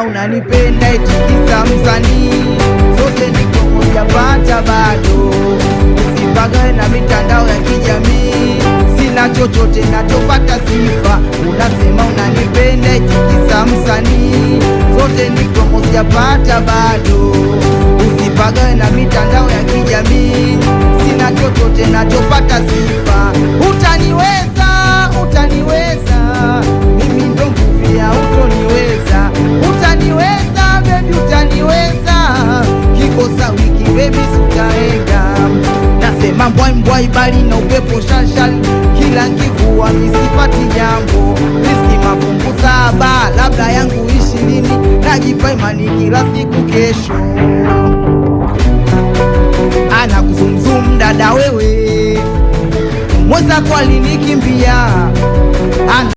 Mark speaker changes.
Speaker 1: unanipenda eti kisa msanii, sote niko moja pata bado. Usipagawe na mitandao ya kijamii, sina chochote nachopata sifa. Unasema unanipenda eti kisa msanii, sote niko moja pata bado. Usipagawe na mitandao ya kijamii, sina chochote nachopata sifa. Utaniweza, utaniweza, mimi ndo nguvia, utoniweza. Utaniweza baby, utaniweza, kikosa wiki baby sutaenda. Nasema mbwai mbwai bali na upepo shashal, kila nkivua misipati jambo. Riski mafungu 7 labda yangu 20, najipa imani kila siku kesho. Ana kuzumzum dada wewe, mweza kwa alinikimbia,